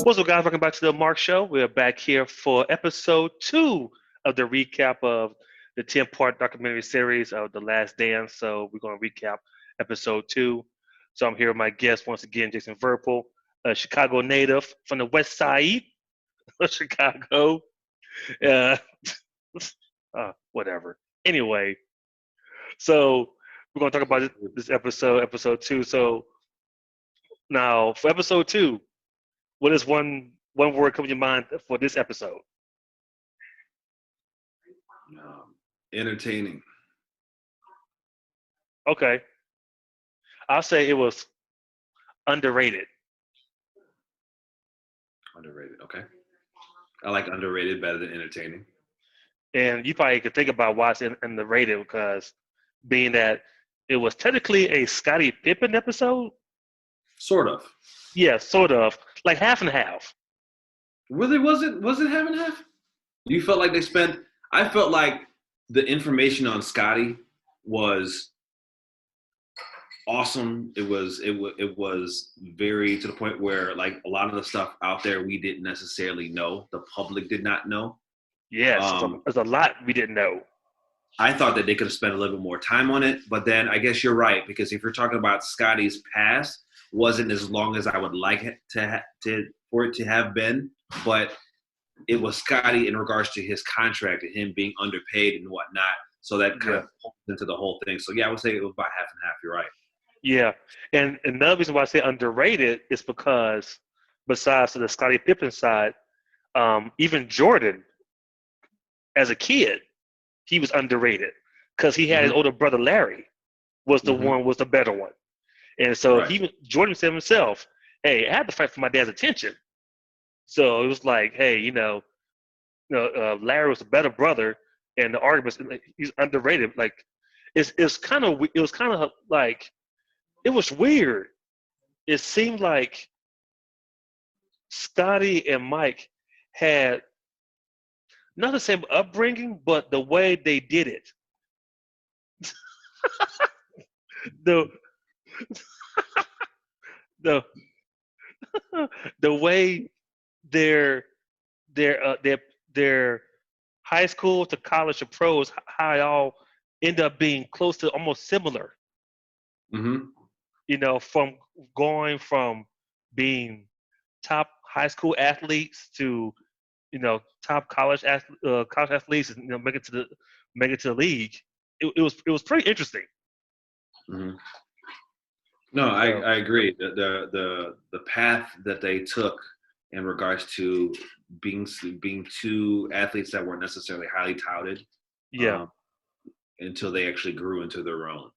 What's up, guys? Welcome back to the Mark Show. We're back here for episode 2 of the recap of the 10-part documentary series of The Last Dance. So we're going to recap episode 2. So I'm here with my guest once again, Jason Verpel, a Chicago native from the west side of Chicago. Uh, whatever. Anyway, so we're going to talk about this episode 2. So now for episode 2, what is one word come to your mind for this episode? Entertaining. Okay. I'll say it was underrated. Underrated. Okay. I like underrated better than entertaining. And you probably could think about why it's underrated because being that it was technically a Scottie Pippen episode. Sort of. Yeah, sort of. Like half and half. Really, was it half and half? You felt like they spent. I felt like the information on Scottie was awesome. It was very to the point where like a lot of the stuff out there we didn't necessarily know. The public did not know. Yes, there's a lot we didn't know. I thought that they could have spent a little bit more time on it, but then I guess you're right because if you're talking about Scottie's past, wasn't as long as I would like it for it to have been, but it was Scottie in regards to his contract and him being underpaid and whatnot. So that kind of pulled into the whole thing. So yeah, I would say it was about half and half. You're right. Yeah, and another reason why I say underrated is because besides the Scottie Pippen side, even Jordan, as a kid, he was underrated because he had his older brother Larry was the better one. And so Jordan said himself, hey, I had to fight for my dad's attention. So it was like, hey, Larry was a better brother, and the arguments he's underrated. Like, it was kind of like it was weird. It seemed like Scottie and Mike had not the same upbringing, but the way they did it. the the the way their high school to college to pros, how it all end up being close to almost similar. From going from being top high school athletes to top college athletes, and make it to the league. It was pretty interesting. No, I agree. The path that they took in regards to being two athletes that weren't necessarily highly touted, until they actually grew into their own.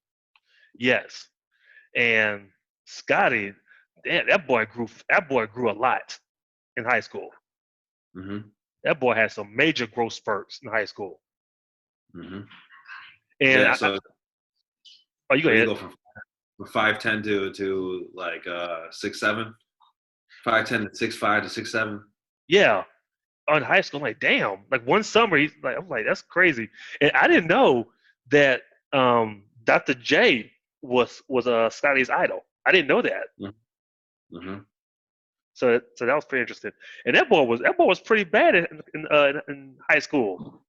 Yes, and Scottie, that boy grew a lot in high school. That boy had some major growth spurts in high school. And yeah, so you go ahead. You go from 5'10" to like 6'7", 5'10" to 6'5" to 6'7". Yeah, on high school, I'm like, damn. Like one summer, I'm like, that's crazy. And I didn't know that Dr. J was Scottie's idol. I didn't know that. So that was pretty interesting. And that boy was pretty bad in high school.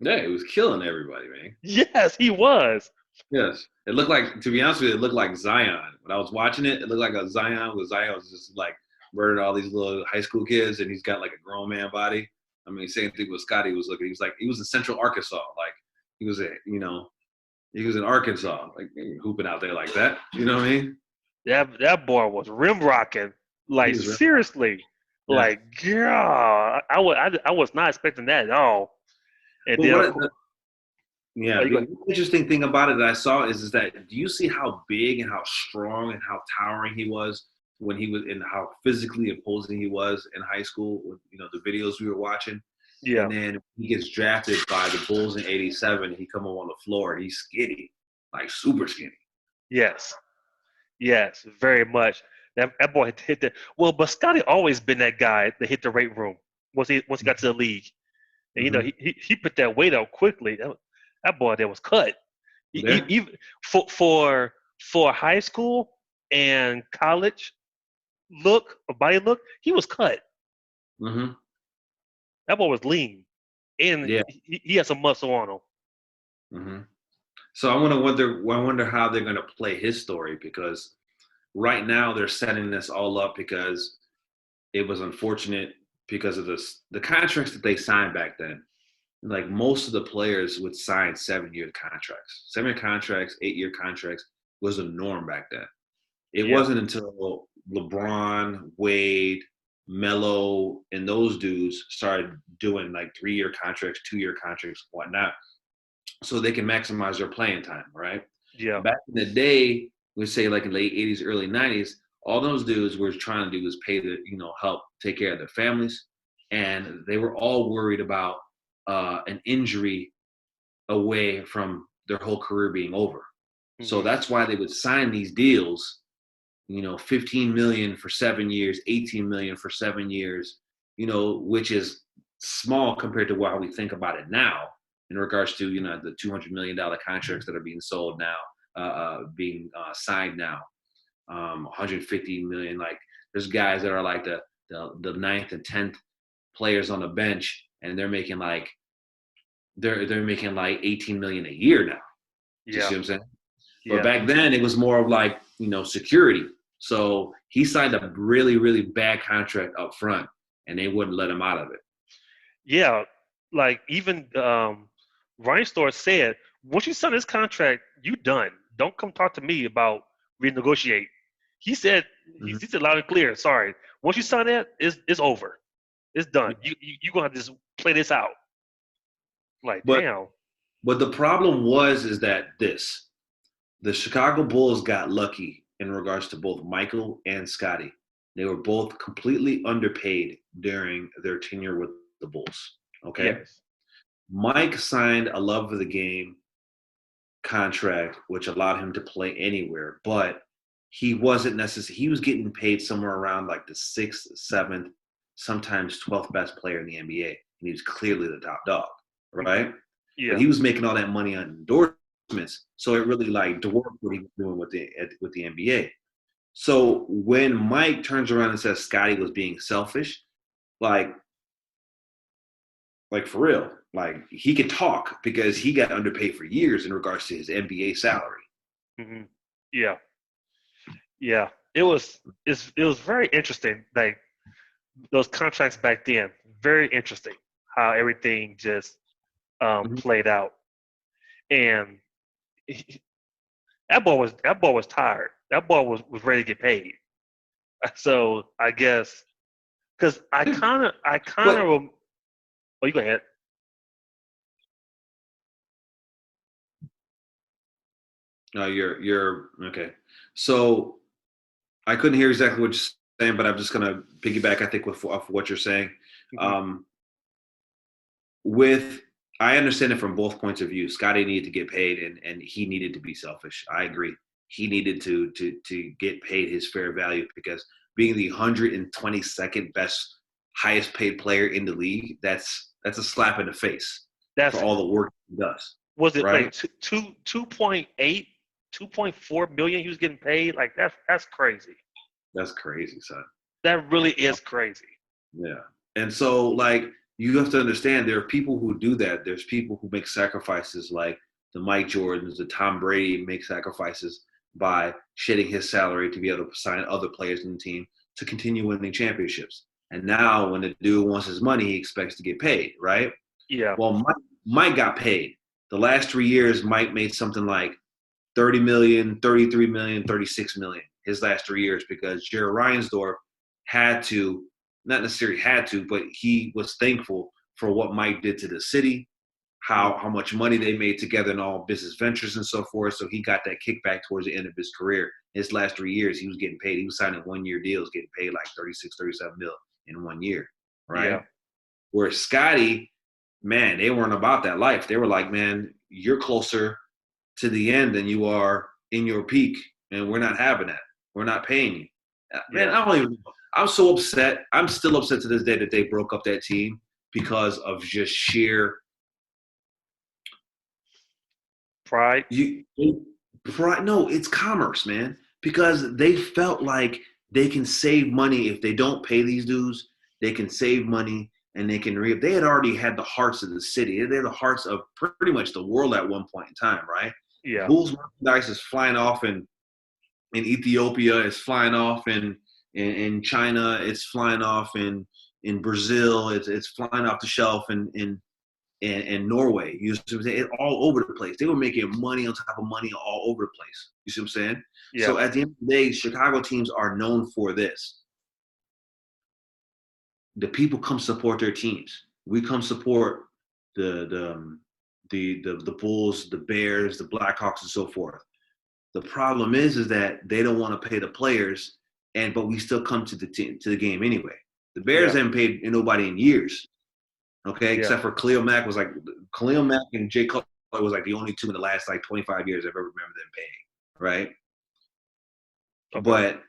Yeah, he was killing everybody, man. Yes, he was. Yes, it looked like, to be honest with you, it looked like Zion. When I was watching it, it looked like a Zion, because Zion was just like murdered all these little high school kids, and he's got like a grown man body. I mean, same thing with Scottie was looking. He was in Central Arkansas, like he was in Arkansas, like hooping out there like that. You know what I mean? That boy was rim rocking, like seriously, like yeah. I was not expecting that at all. And the interesting thing about it that I saw is that, do you see how big and how strong and how towering he was when he was, and how physically imposing he was in high school with, the videos we were watching? Yeah. And then he gets drafted by the Bulls in '87. He come up on the floor and he's skinny, like super skinny. Yes, very much. That boy hit that. Well, but Scottie always been that guy that hit the weight room once he got to the league. And he put that weight up quickly. That boy there was cut. Even for high school and college, look, a body look, he was cut. Hmm. That boy was lean, and Yeah. he had some muscle on him. Hmm. So I wonder how they're going to play his story because right now they're setting this all up because it was unfortunate because of the contracts that they signed back then. Like most of the players would sign 7-year contracts. 7-year contracts, 8-year contracts was a norm back then. It Yeah. wasn't until LeBron, Wade, Melo, and those dudes started doing like 3-year contracts, 2-year contracts, whatnot, so they can maximize their playing time, right? Yeah. Back in the day, we say like in late 80s, early 90s, all those dudes were trying to do was pay the, help take care of their families. And they were all worried about an injury away from their whole career being over. So Hmm. that's why they would sign these deals, 15 million for 7 years, 18 million for 7 years, which is small compared to how we think about it now in regards to, the $200 million contracts that are being sold now, being signed now, 150 million. Like there's guys that are like the ninth and 10th players on the bench, and they're making like 18 million a year now. Do you Yeah. see what I'm saying? But Yeah. back then it was more of like, security. So he signed a really, really bad contract up front and they wouldn't let him out of it. Yeah. Like even Reinsdorf said, once you sign this contract, you done. Don't come talk to me about renegotiate. He said he Mhm. said loud and clear. Sorry. Once you sign that, it's over. It's done. You gonna have to just play this out. Like But damn. but the problem is that the Chicago Bulls got lucky in regards to both Michael and Scotty. They were both completely underpaid during their tenure with the Bulls. Okay. Yes. Mike signed a love of the game contract, which allowed him to play anywhere, but he wasn't necessarily, he was getting paid somewhere around like the sixth, seventh, sometimes 12th best player in the NBA. And he was clearly the top dog, Hmm. right? But Yeah. he was making all that money on endorsements. So it really like dwarfed what he was doing with the NBA. So when Mike turns around and says Scotty was being selfish, like for real, like he could talk because he got underpaid for years in regards to his NBA salary. Hmm. Yeah. Yeah. It was very interesting. Like those contracts back then, very interesting how everything just Mhm. played out. And that boy was tired. That boy was ready to get paid. So I guess because I kind of But oh, you go ahead. no, you're okay. So I couldn't hear exactly what you're saying, but I'm just gonna piggyback. I think off what you're saying. Hmm. Um, with I understand it from both points of view. Scotty needed to get paid, and he needed to be selfish. I agree. He needed to get paid his fair value because being the 122nd best, highest paid player in the league, that's a slap in the face for That's all the work he does, was it right? like 2.8, 2.4 million he was getting paid? Like that's crazy. That's crazy, son. That really is crazy. Yeah. And so, like, you have to understand there are people who do that. There's people who make sacrifices, like the Mike Jordans, the Tom Brady make sacrifices by shedding his salary to be able to sign other players in the team to continue winning championships. And now, when the dude wants his money, he expects to get paid, right? Yeah. Well, Mike got paid. The last 3 years, Mike made something like 30 million, 33 million, 36 million his last 3 years because Jared Reinsdorf had to, not necessarily had to, but he was thankful for what Mike did to the city, how much money they made together in all business ventures and so forth. So he got that kickback towards the end of his career. His last 3 years, he was getting paid. He was signing 1-year deals, getting paid like 36, 37 mil in 1 year, right? Yeah. Where Scotty, man, they weren't about that life. They were like, man, you're closer to the end than you are in your peak, and we're not having that. We're not paying you. Man, Yeah. I don't even know. I'm so upset. I'm still upset to this day that they broke up that team because of just sheer Pride. you pride. No, it's commerce, man. Because they felt like they can save money if they don't pay these dudes. They can save money and they can They had already had the hearts of the city. They're the hearts of pretty much the world at one point in time, right? Yeah. Bulls merchandise is flying off in Ethiopia, it's flying off in China, it's flying off in Brazil, it's flying off the shelf in Norway. You see what I'm saying? It, all over the place. They were making money on top of money all over the place. You see what I'm saying? Yeah. So at the end of the day, Chicago teams are known for this. The people come support their teams. We come support the Bulls, the Bears, the Blackhawks, and so forth. The problem is that they don't want to pay the players, but we still come to the game anyway. The Bears Yeah. haven't paid nobody in years, okay, Yeah. except for Khalil Mack and Jay Cutler was like the only two in the last like 25 years I've ever remember them paying, right? Okay. But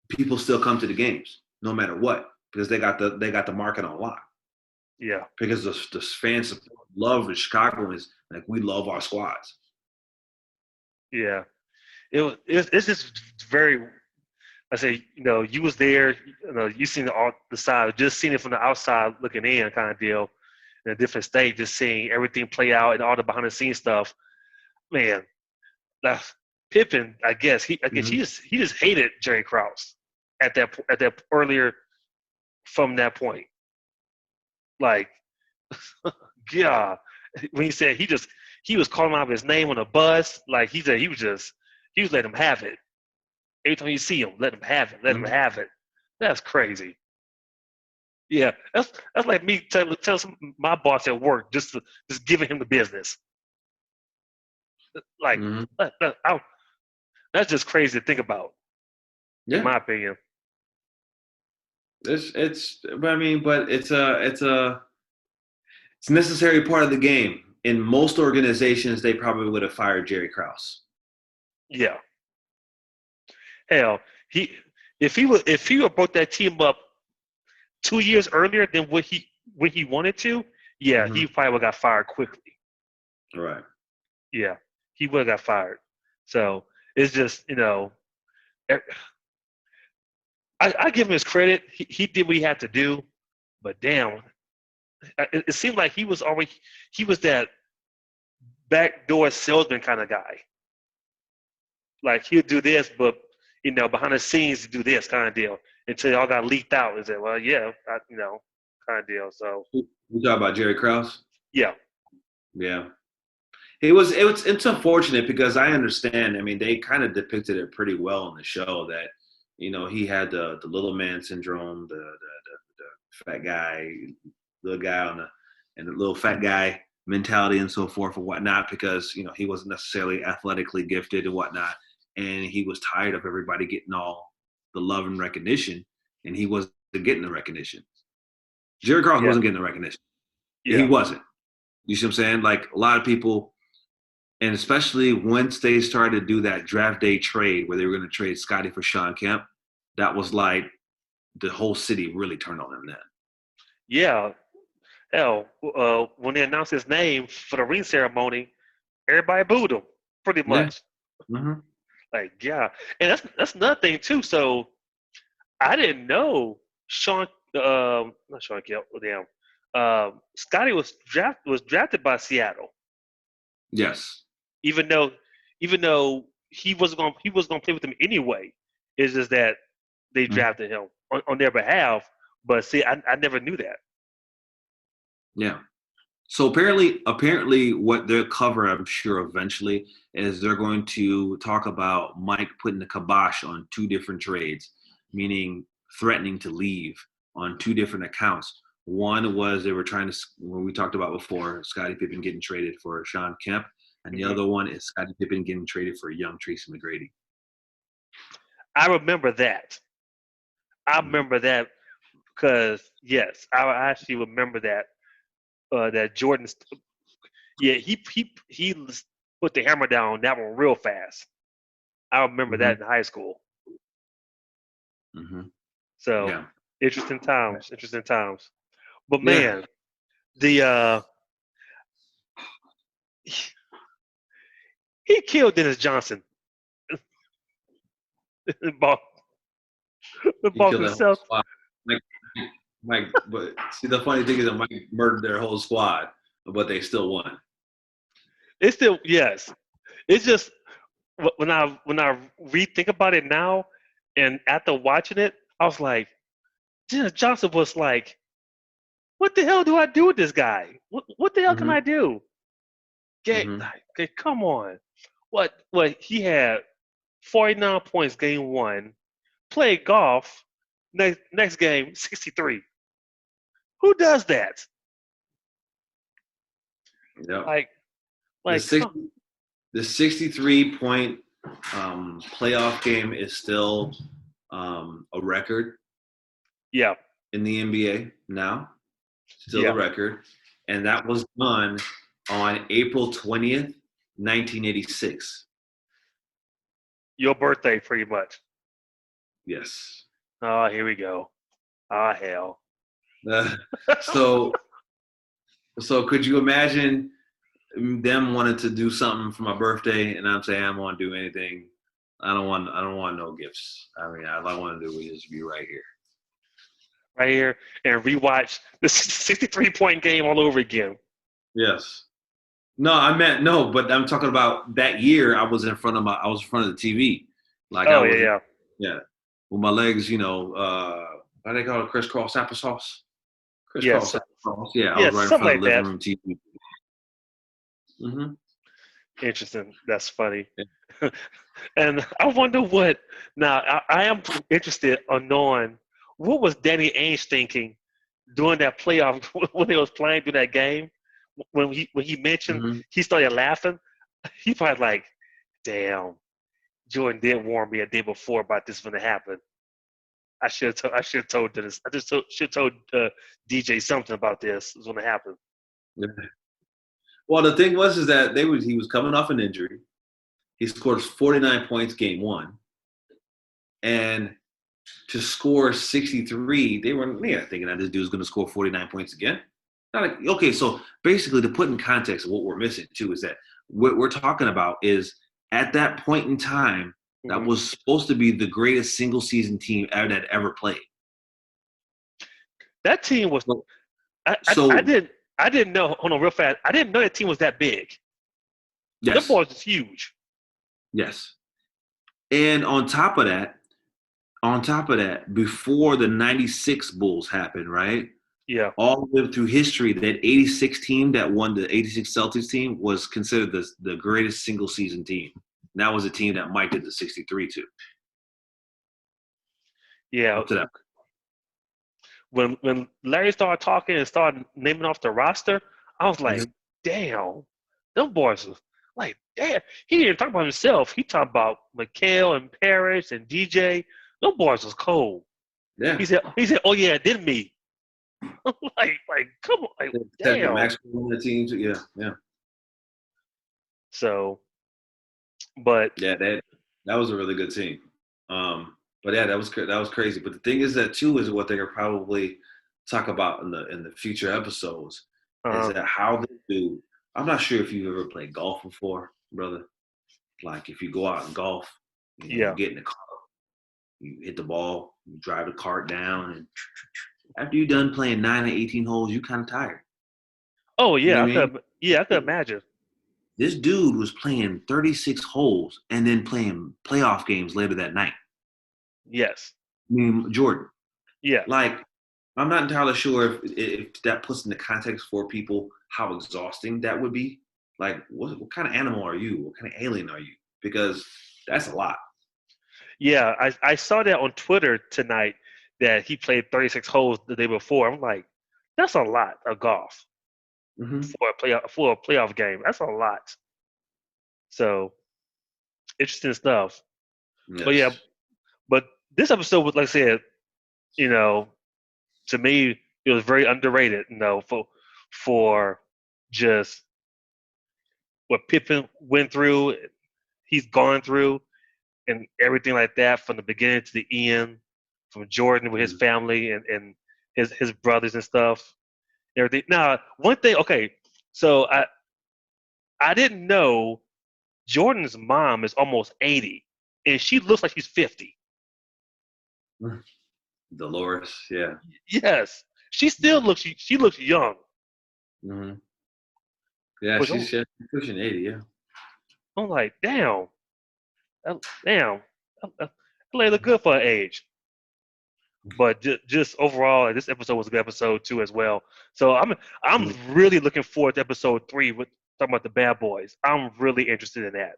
people still come to the games no matter what because they got the market on lock. Yeah. Because the fans support, love the Chicagoans, like we love our squads. Yeah. It's just very. I say, you was there. You seen the side, just seeing it from the outside looking in, kind of deal, in a different state, just seeing everything play out and all the behind the scenes stuff. Man, that Pippen, I guess Mm-hmm. he just hated Jerry Krause at that earlier from that point. Like, yeah, when he said he was calling out his name on a bus, like he said he was letting him have it. Every time you see him, let him have it, let him Mm-hmm. have it. That's crazy. Yeah, that's like me tell my boss at work just giving him the business. Like Mm-hmm. that's just crazy to think about, in Yeah. my opinion. But it's a necessary part of the game. In most organizations, they probably would have fired Jerry Krause. Yeah, hell, he if he would brought that team up 2 years earlier than when he wanted to, yeah, Mm-hmm. he probably would have got fired quickly. Right. Yeah, he would have got fired. So it's just e- I give him his credit. He did what he had to do, but damn, it seemed like he was that backdoor salesman kind of guy. Like he'll do this, but behind the scenes do this kind of deal until it all got leaked out. Is that well, yeah, kind of deal. So We talk about Jerry Krause. yeah, Yeah. It's unfortunate because I understand. I mean, they kind of depicted it pretty well in the show that, he had the little man syndrome, the fat guy, little guy and the little fat guy mentality and so forth and whatnot because, he wasn't necessarily athletically gifted and whatnot. And he was tired of everybody getting all the love and recognition and he wasn't getting the recognition. Jerry Krause yeah, wasn't getting the recognition. He yeah, wasn't. You see what I'm saying? Like a lot of people, and especially once they started to do that draft day trade where they were going to trade Scotty for Sean Kemp, that was like the whole city really turned on him then. yeah. Hell, when they announced his name for the ring ceremony, everybody booed him pretty Yeah. much. Mm-hmm. Like yeah, and that's another thing too. So I didn't know Sean, not Sean Kemp, damn, Scotty was drafted by Seattle, Yes. even though he was gonna play with them anyway. It's just that they Mm-hmm. drafted him on their behalf. But see, I never knew that. Yeah. So apparently, what they'll cover, I'm sure, eventually, is they're going to talk about Mike putting the kibosh on two different trades, meaning threatening to leave on two different accounts. One was they were trying to, when we talked about before, Scottie Pippen getting traded for Sean Kemp, and the Hmm. other one is Scottie Pippen getting traded for young Tracy McGrady. I remember that. I Mm-hmm. remember that because yes, I actually remember that that Jordan. Yeah, he put the hammer down on that one real fast. I remember Mm-hmm. that in high school. Mm-hmm. So Yeah. interesting times, interesting times. But Yeah. man, the he killed Dennis Johnson. The He boss killed that whole himself. squad. Mike, Mike, but see, the funny thing is that Mike murdered their whole squad, but they still won. It's still yes. It's just when I rethink about it now, and after watching it, I was like, Dennis Johnson was like, what the hell do I do with this guy? What the hell can Mm-hmm. I do? Get Mm-hmm. okay, come on. What he had 49 points game one, played golf, next game 63. Who does that? Yep. Like The like six, the 63-point playoff game is still a record yeah, in the NBA now. Still a yeah. record, and that was done on April 20th, 1986. Your birthday pretty much. Yes. Oh, here we go. Ah, hell. Uh, so so could you imagine them wanting to do something for my birthday, and I'm saying I don't want to do anything. I don't want no gifts. I mean, all I want to do is just be right here. Right here and rewatch the 63-point game all over again. Yes. No, I meant no, but I'm talking about that year. I was in front of the TV, like I Oh yeah, was, yeah. yeah, with my legs, how they call it, crisscross applesauce. Yes. Crisscross applesauce. Yeah, I Yeah, was right in something front of like the living that. room TV. Hmm. Interesting. That's funny. And I wonder what. Now, I am interested on knowing what was Danny Ainge thinking during that playoff when he was playing through that game. When he mentioned Hmm. he started laughing, he probably like, "Damn, Jordan did warn me a day before about this going to happen. I should have told Dennis. Should have told DJ something about this was going to happen." Yeah. Well, the thing was is that he was coming off an injury. He scored 49 points game one, and to score 63, they were thinking that this dude's going to score 49 points again. Not like, okay, so basically, to put in context of what we're missing too is that what we're talking about is at that point in time that Hmm. was supposed to be the greatest single season team that ever played. That team was. So, I so didn't know. Hold on, real fast. I didn't know that team was that big. The yes, boys is huge. yes, and on top of that, before the '96 Bulls happened, right? Yeah. All the way through history, that '86 team that won the '86 Celtics team was considered the greatest single season team. And that was a team that Mike did the 63 to Yeah. up to that. When Larry started talking and started naming off the roster, I was like, damn, them boys was like, damn. He didn't talk about himself. He talked about McHale and Parrish and DJ. Them boys was cold. Yeah. He said, oh yeah, didn't me? like, come on, like, Cedric damn. Maxwell on the team too. Yeah, yeah. So, but Yeah, that was a really good team. But yeah, that was crazy. But the thing is that too is what they're gonna probably talk about in the future episodes is uh, that how they do. I'm not sure if you've ever played golf before, brother. Like if you go out and golf, you yeah, get in the car, you hit the ball, you drive the cart down, and after you're done playing 9 to 18 holes, you kind of tired. oh You know yeah, what I mean? I could imagine. This dude was playing 36 holes and then playing playoff games later that night. Yes, I mean, Jordan. yeah, Like, I'm not entirely sure if that puts into context for people how exhausting that would be. Like, what kind of animal are you? What kind of alien are you? Because that's a lot. yeah. I saw that on Twitter tonight that he played 36 holes the day before. I'm like, that's a lot of golf Hmm. for a playoff game. That's a lot. So interesting stuff. But yeah, Yes. but this episode was, like I said, you know, to me it was very underrated. For just what Pippen went through, he's gone through, and everything like that from the beginning to the end, from Jordan with his Mhm. family and his brothers and stuff, everything. Now, one thing, okay, so I didn't know Jordan's mom is almost 80, and she looks like she's 50. Dolores, yeah. Yes, she still looks. She looks young. Mm-hmm. Yeah, Which she's pushing 80. Yeah. I'm like, damn, damn, that lady look good for her age. But just overall, this episode was a good episode too as well. So I'm Mhm. really looking forward to episode 3 with talking about the bad boys. I'm really interested in that.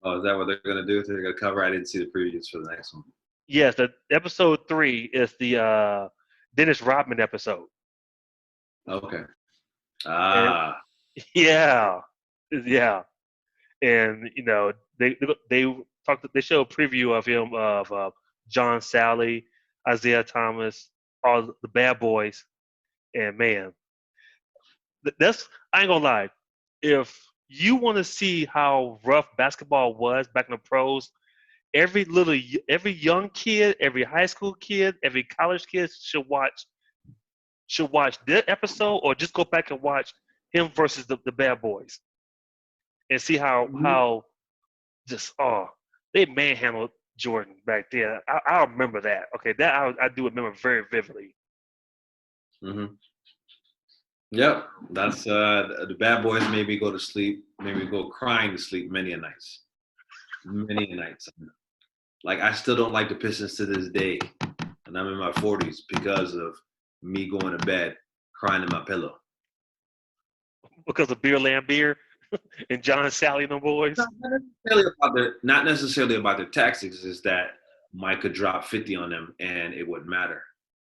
Oh, is that what they're gonna do? They're gonna cover? I didn't see the previews for the next one. Yes, the episode 3 is the Dennis Rodman episode. Okay. And Ah. yeah, yeah, and they they show a preview of him of John Sally, Isaiah Thomas, all the bad boys, and man, that's I ain't gonna lie. If you want to see how rough basketball was back in the pros, every young kid, every high school kid, every college kid should watch this episode or just go back and watch him versus the bad boys and see how just they manhandled Jordan back then. I remember that. Okay, that I do remember very vividly. Mm-hmm. Yep. That's the bad boys made me go to sleep, made me go crying to sleep many a nights. Many a nights. Like I still don't like the Pistons to this day. And I'm in my 40s because of me going to bed crying in my pillow. Because of Beer Lambier and John Sally and the boys. Not necessarily about their tactics, is that Mike could drop 50 on them and it wouldn't matter.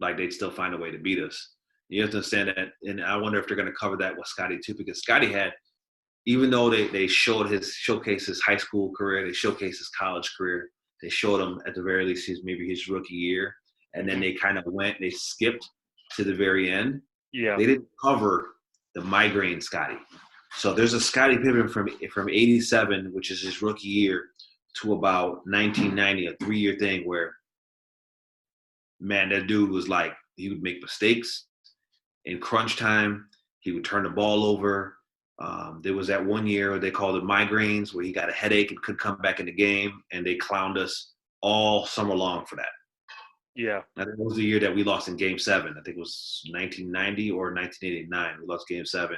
Like they'd still find a way to beat us. You have to understand that, and I wonder if they're going to cover that with Scotty too, because Scotty had, even though they showcased his high school career, they showcased his college career, they showed him at the very least maybe his rookie year, and then they kind of they skipped to the very end. Yeah. They didn't cover the migraine Scotty. So there's a Scottie Pippen from '87, which is his rookie year, to about 1990, a 3-year thing where, man, that dude was like, he would make mistakes in crunch time. He would turn the ball over. There was that one year they called it migraines, where he got a headache and couldn't come back in the game, and they clowned us all summer long for that. Yeah. I think it was the year that we lost in Game 7. I think it was 1990 or 1989. We lost Game 7,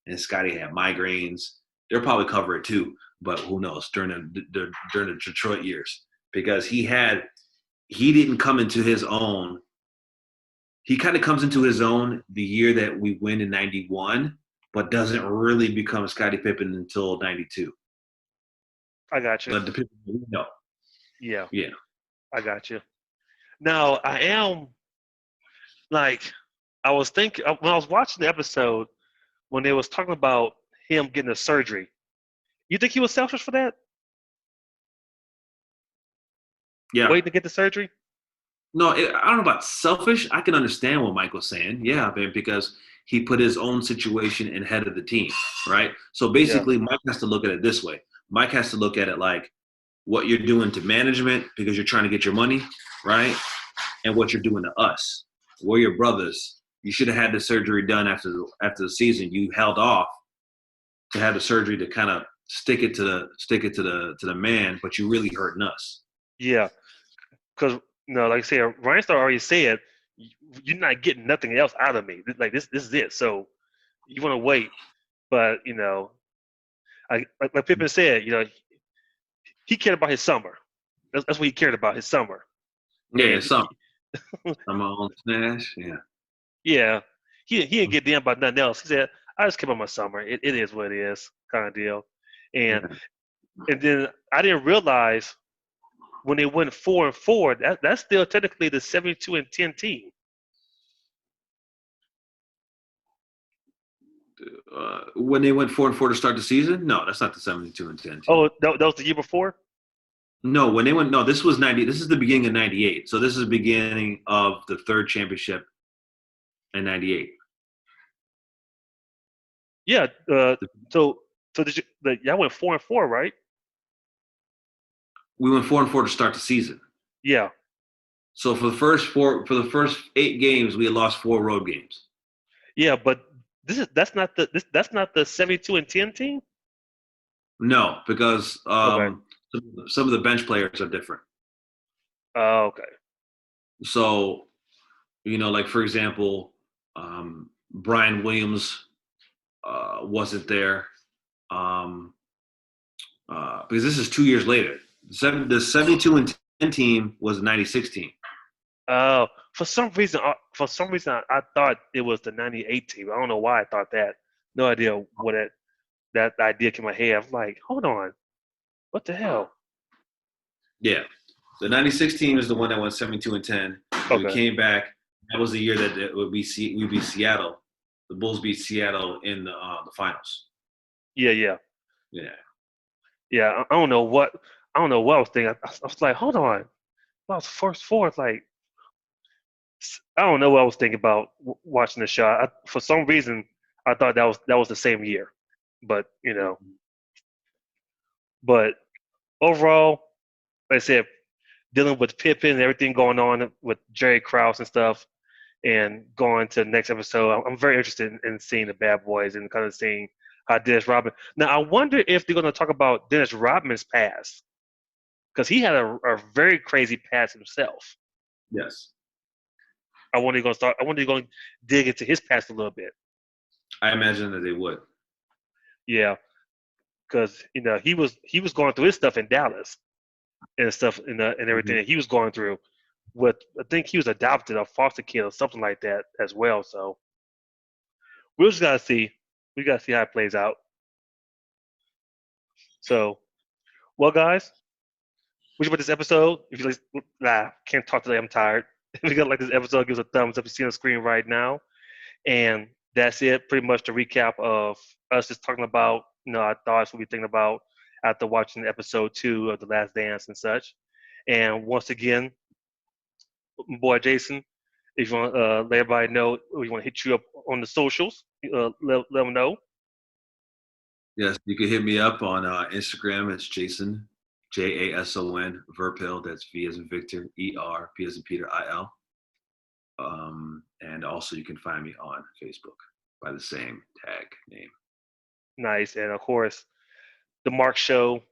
and Scotty had migraines. They'll probably cover it too, but who knows during the Detroit years, because he didn't come into his own. He kind of comes into his own the year that we win in '91, but doesn't really become Scottie Pippen until '92. I got you. But the Pippen we know, Yeah. yeah. I got you. Now I am like I was thinking when I was watching the episode when they was talking about him getting a surgery. You think he was selfish for that? Yeah. Waiting to get the surgery? No, I don't know about selfish. I can understand what Mike was saying. Yeah, man, because he put his own situation in head of the team, right? So Yeah. basically, Mike has to look at it this way. Mike has to look at it like what you're doing to management because you're trying to get your money, right? And what you're doing to us. We're your brothers. You should have had the surgery done after the season. You held off to have the surgery to kind of stick it to the man, but you really hurting us. Yeah. Because like I said, Reinstar already said you're not getting nothing else out of me. Like this is it. So you want to wait, but like Pippen said, he cared about his summer. That's what he cared about, his summer. Yeah, And it's something. I'm on Smash. Yeah. yeah, he didn't get damn about nothing else. He said, "I just care about my summer. It is what it is," kind of deal. And Yeah. and then I didn't realize when they went 4-4, that's still technically the 72-10 team. When they went 4-4 to start the season, no, that's not the 72-10 team. Oh, that was the year before. No, when they went, no, this was 90. This is the beginning of '98. So this is the beginning of the third championship in '98. Yeah. So y'all went 4-4, right? We went 4-4 to start the season. Yeah. So for the first 8 games, we had lost 4 road games. Yeah, but that's not the 72-10 team. No, because Okay. some of the bench players are different. Oh, okay. So, like for example, Brian Williams wasn't there um, because this is 2 years later. The 72 and 10 team was the 96 team. Oh, for some reason, I thought it was the '98 team. I don't know why I thought that. No idea what that idea came in my head. I'm like, hold on, what the hell? Yeah, the 96 team is the one that went 72 and 10. We Okay. came back. That was the year that it would be we'd be Seattle. The Bulls beat Seattle in the finals. Yeah, yeah, Yeah, yeah. I don't know what I was thinking. I was like, hold on. I was first fourth. Like, I don't know what I was thinking about watching the show. For some reason, I thought that was the same year, but but overall, like I said, dealing with Pippen and everything going on with Jerry Krause and stuff, and going to the next episode, I'm very interested in seeing the Bad Boys and kind of seeing how Dennis Rodman. Now, I wonder if they're going to talk about Dennis Rodman's past because he had a very crazy past himself. yes. I wonder they're going to dig into his past a little bit. I imagine that they would. Yeah, because he was going through his stuff in Dallas and stuff and everything Mhm. that he was going through. With I think he was adopted a foster kid or something like that as well. So we just gotta see. We gotta see how it plays out. So, well, guys, what you about this episode? If you like, can't talk today. I'm tired. If you got like this episode, give us a thumbs up. You see on the screen right now, and that's it. Pretty much the recap of us just talking about our thoughts, what we thinking about after watching episode 2 of The Last Dance and such. And once again, my boy Jason, if you want to let everybody know, or you want to hit you up on the socials, let them know. Yes, you can hit me up on Instagram. It's Jason, Jason Verpil. That's V as in Victor, P as in Peter, IL. And also you can find me on Facebook by the same tag name. Nice. And of course, The Mark Show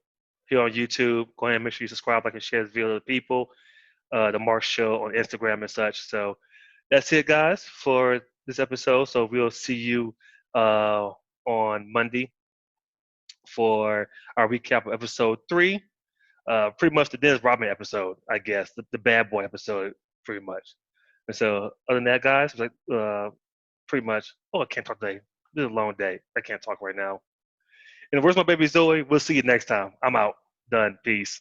here on YouTube. Go ahead and make sure you subscribe, like, and share this video to the people. The Mark Show on Instagram and such. So that's it, guys, for this episode. So we'll see you on Monday for our recap of episode 3. Pretty much the Dennis Rodman episode, I guess, the Bad Boy episode, pretty much. And so, other than that, guys, it's like pretty much. Oh, I can't talk today. This is a long day. I can't talk right now. And where's my baby Zoe? We'll see you next time. I'm out. Done. Peace.